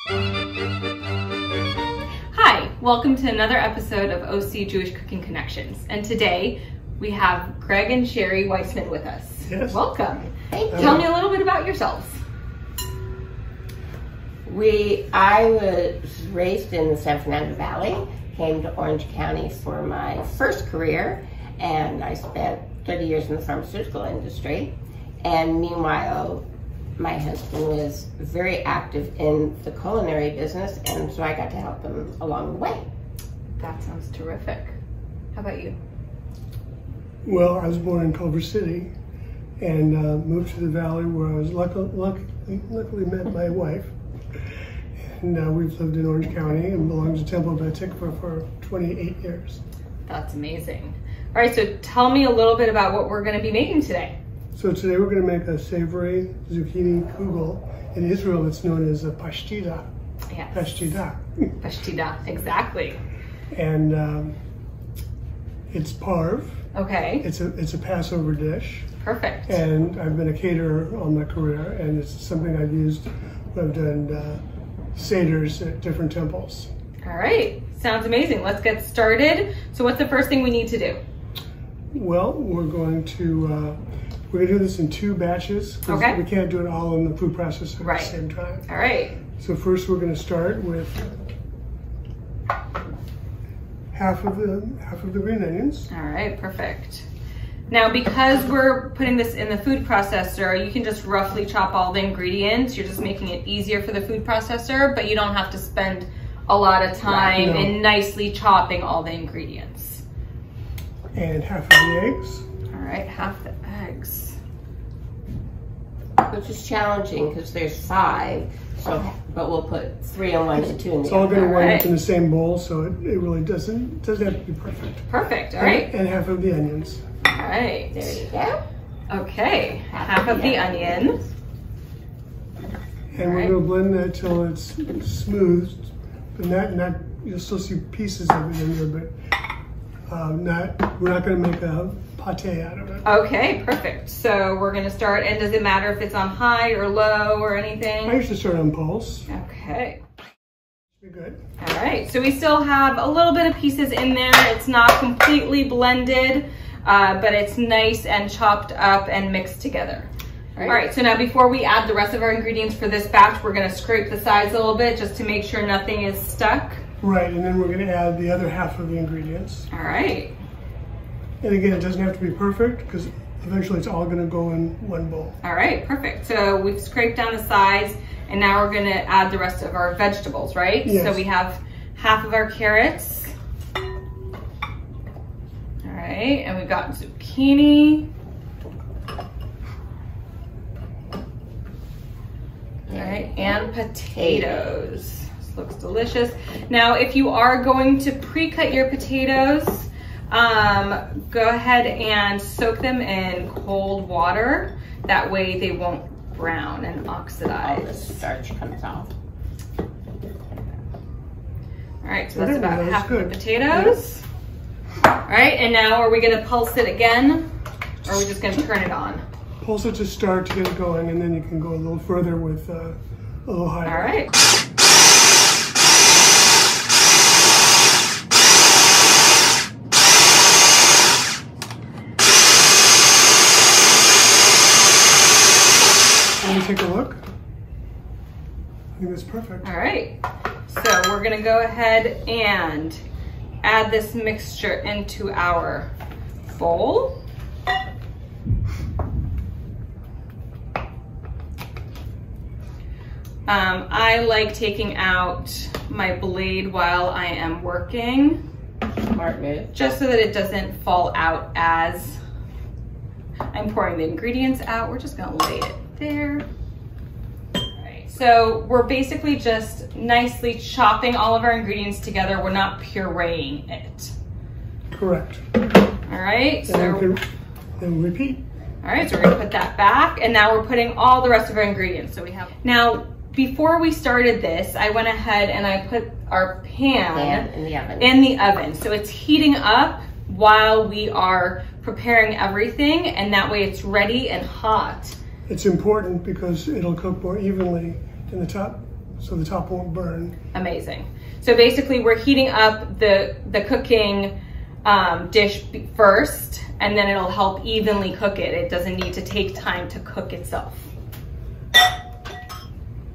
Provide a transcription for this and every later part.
Hi, welcome to another episode of OC Jewish Cooking Connections. And today we have Greg and Sheri Weissman with us. Yes. Welcome. Thank you. Tell me a little bit about yourselves. I was raised in the San Fernando Valley, came to Orange County for my first career, and I spent 30 years in the pharmaceutical industry. And meanwhile, my husband was very active in the culinary business, and so I got to help him along the way. That sounds terrific. How about you? Well, I was born in Culver City and moved to the Valley, where I was luckily met my wife. And we've lived in Orange County and belonged to Temple Batikva for 28 years. That's amazing. All right, so tell me a little bit about what we're going to be making today. So today we're going to make a savory zucchini kugel. In Israel, it's known as a pashtida. Yes. Pashtida. Pashtida, exactly. And it's parv. Okay. It's a Passover dish. Perfect. And I've been a caterer all my career, and it's something I've used when I've done seders at different temples. All right, sounds amazing. Let's get started. So what's the first thing we need to do? Well, we're going to do this in 2 batches. Okay. We can't do it all in the food processor at the same time. All right. So first we're going to start with half of the green onions. All right, perfect. Now, because we're putting this in the food processor, you can just roughly chop all the ingredients. You're just making it easier for the food processor, but you don't have to spend a lot of time in nicely chopping all the ingredients. And half of the eggs. All right, half the eggs. Which is challenging because there's 5, but we'll put 3 in one and 2 in the other. It's all going to wind up in the same bowl, so it really doesn't have to be perfect. Perfect, all right. And half of the onions. All right. There you go. Okay, half of the onion. And we're going to blend that till it's smooth, but not you'll still see pieces of it in there, but we're not going to make a pate out of it. Okay, perfect. So we're going to start, and does it matter if it's on high or low or anything? I usually start on pulse. Okay. Be good. All right, so we still have a little bit of pieces in there. It's not completely blended, but it's nice and chopped up and mixed together. All right, so now before we add the rest of our ingredients for this batch, we're going to scrape the sides a little bit just to make sure nothing is stuck. Right, and then we're going to add the other half of the ingredients. All right. And again, it doesn't have to be perfect because eventually it's all going to go in one bowl. All right, perfect. So we've scraped down the sides, and now we're going to add the rest of our vegetables, right? Yes. So we have half of our carrots. All right, and we've got zucchini. All right, and potatoes. This looks delicious. Now, if you are going to pre-cut your potatoes, go ahead and soak them in cold water. That way they won't brown and oxidize. All the starch comes off. All right, so that's about half of the potatoes. All right, and now are we gonna pulse it again, or are we just gonna turn it on? Pulse it to start to get it going, and then you can go a little further with a little higher. All right. Let me take a look. I think that's perfect. All right, so we're gonna go ahead and add this mixture into our bowl. I like taking out my blade while I am working. Smart move. Just so that it doesn't fall out as I'm pouring the ingredients out. We're just gonna lay it there. All right, so we're basically just nicely chopping all of our ingredients together. We're not pureeing it. Correct. All right, so then repeat. All right, so we're gonna put that back, and now we're putting all the rest of our ingredients. So we have, now before we started this, I went ahead and I put our pan in the oven. So it's heating up while we are preparing everything, and that way it's ready and hot. It's important because it'll cook more evenly in the top so the top won't burn. Amazing. So basically we're heating up the cooking dish first, and then it'll help evenly cook it. It doesn't need to take time to cook itself.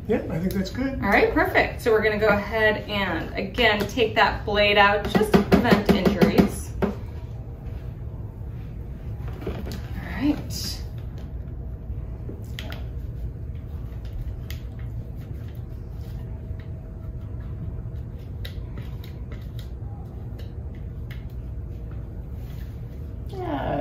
Yeah, I think that's good. All right, perfect. So we're gonna go ahead and again, take that blade out just to prevent injuries. All right.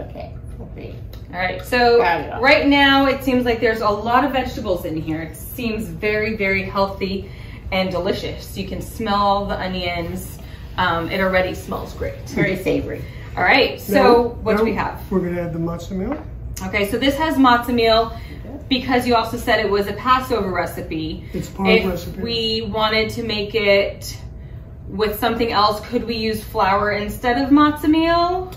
Okay, great. All right, so right now it seems like there's a lot of vegetables in here. It seems very, very healthy and delicious. You can smell the onions. It already smells great. Very savory. All right, so what do we have? We're gonna add the matzo meal. Okay, so this has matzo meal because you also said it was a Passover recipe. It's part of the recipe. If we wanted to make it with something else, could we use flour instead of matzo meal?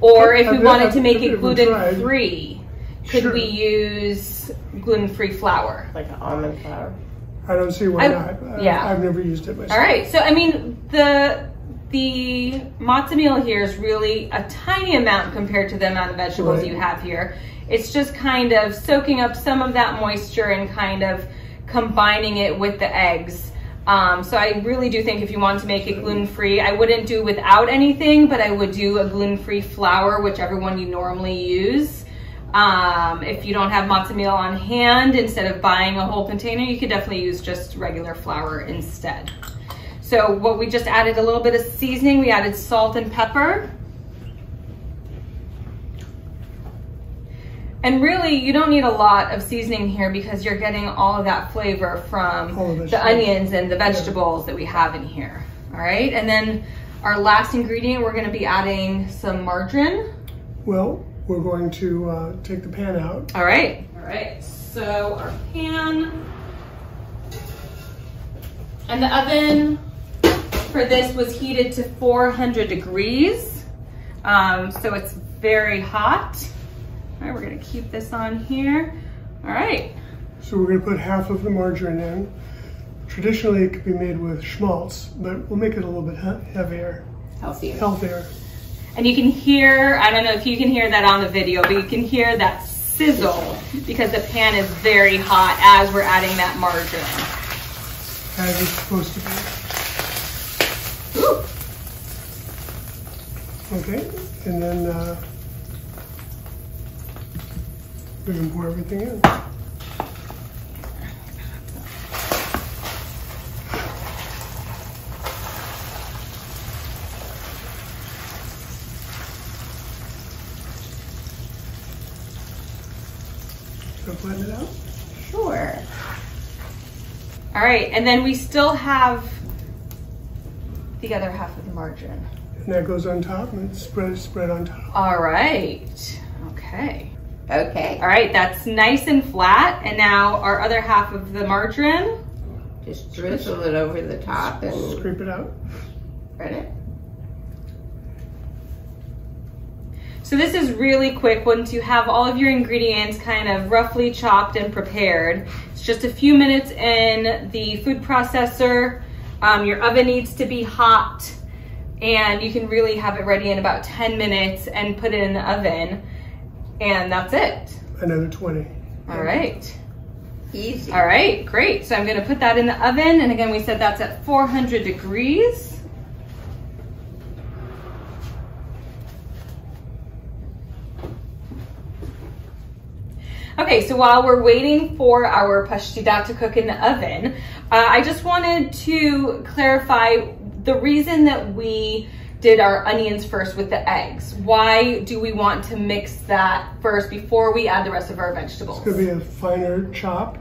Or if we wanted to make it gluten-free, could we use gluten-free flour? Like almond flour? I don't see why not. I've never used it myself. All right, so I mean, the matzo meal here is really a tiny amount compared to the amount of vegetables you have here. It's just kind of soaking up some of that moisture and kind of combining it with the eggs. So I really do think if you want to make it gluten-free, I wouldn't do without anything, but I would do a gluten-free flour, whichever one you normally use. If you don't have matzo meal on hand, instead of buying a whole container, you could definitely use just regular flour instead. So what we just added a little bit of seasoning, we added salt and pepper. And really, you don't need a lot of seasoning here because you're getting all of that flavor from the onions and the vegetables that we have in here. All right, and then our last ingredient, we're gonna be adding some margarine. Well, we're going to take the pan out. All right, so our pan. And the oven for this was heated to 400 degrees. So it's very hot. All right, we're gonna keep this on here. All right. So we're gonna put half of the margarine in. Traditionally, it could be made with schmaltz, but we'll make it a little bit heavier. Healthier. And you can hear, I don't know if you can hear that on the video, but you can hear that sizzle because the pan is very hot as we're adding that margarine. As it's supposed to be. Ooh. Okay, and then we can pour everything in. Should I blend it out? Sure. All right, and then we still have the other half of the margarine. And that goes on top and it's spread on top. All right, okay. Okay. All right, that's nice and flat. And now our other half of the margarine. Just drizzle it over the top and scrape it out. spread it. So this is really quick once you have all of your ingredients kind of roughly chopped and prepared. It's just a few minutes in the food processor. Your oven needs to be hot and you can really have it ready in about 10 minutes and put it in the oven. And that's it. Another 20. All right. Easy. All right, great. So I'm gonna put that in the oven. And again, we said that's at 400 degrees. Okay, so while we're waiting for our pashtida to cook in the oven, I just wanted to clarify the reason that we did our onions first with the eggs. Why do we want to mix that first before we add the rest of our vegetables? It's gonna be a finer chop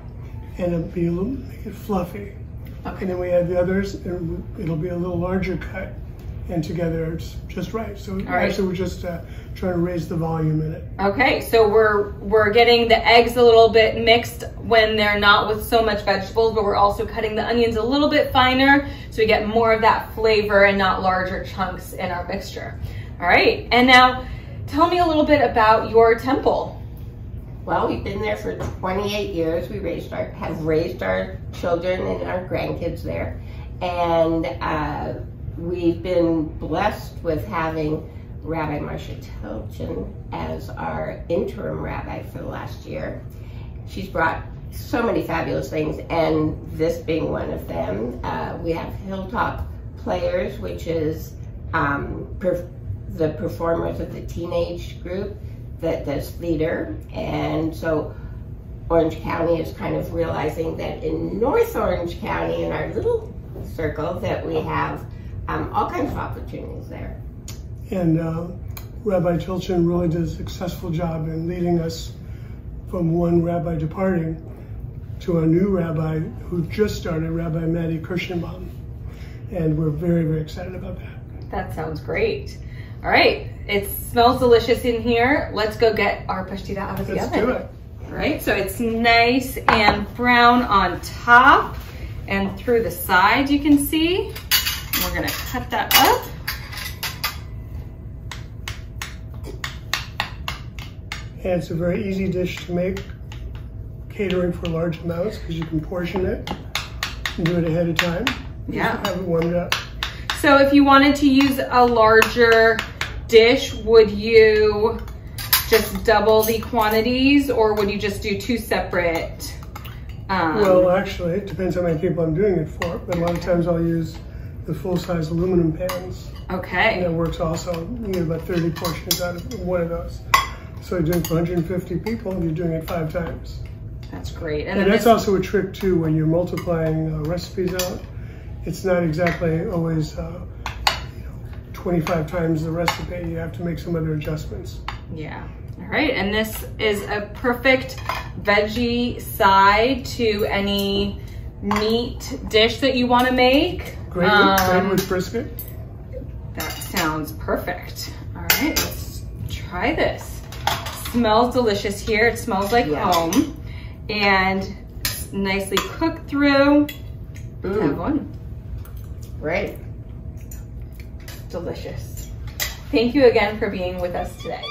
and it'll be make it fluffy. Okay. And then we add the others and it'll be a little larger cut. And together it's just right. So actually we're just trying to raise the volume in it. Okay, so we're getting the eggs a little bit mixed when they're not with so much vegetables, but we're also cutting the onions a little bit finer so we get more of that flavor and not larger chunks in our mixture. All right, and now tell me a little bit about your temple. Well, we've been there for 28 years. We have raised our children and our grandkids there. And we've been blessed with having Rabbi Marcia Tilchin as our interim rabbi for the last year. She's brought so many fabulous things, and this being one of them. We have Hilltop Players, which is the performers of the teenage group that does theater. And so Orange County is kind of realizing that in North Orange County, in our little circle, that we have all kinds of opportunities there. And Rabbi Tilchin really did a successful job in leading us from one rabbi departing to a new rabbi who just started, Rabbi Maddie Kirschenbaum. And we're very, very excited about that. That sounds great. All right, it smells delicious in here. Let's go get our pashtida out of the oven. Let's do it. All right, so it's nice and brown on top and through the sides, you can see. And we're gonna cut that up. And it's a very easy dish to make, catering for large amounts, because you can portion it and do it ahead of time. Yeah. Just have it warmed up. So if you wanted to use a larger dish, would you just double the quantities, or would you just do two separate? Well, actually, it depends how many people I'm doing it for, but a lot of times I'll use the full-size aluminum pans. Okay. And that works also. You get about 30 portions out of one of those. So you're doing for 150 people, and you're doing it 5 times. That's great. And that's also a trick too, when you're multiplying recipes out. It's not exactly always 25 times the recipe. You have to make some other adjustments. Yeah. All right, and this is a perfect veggie side to any meat dish that you want to make. Great with brisket. That sounds perfect. All right, let's try this. Smells delicious here. It smells like home, and nicely cooked through. Have one. Great. Delicious. Thank you again for being with us today.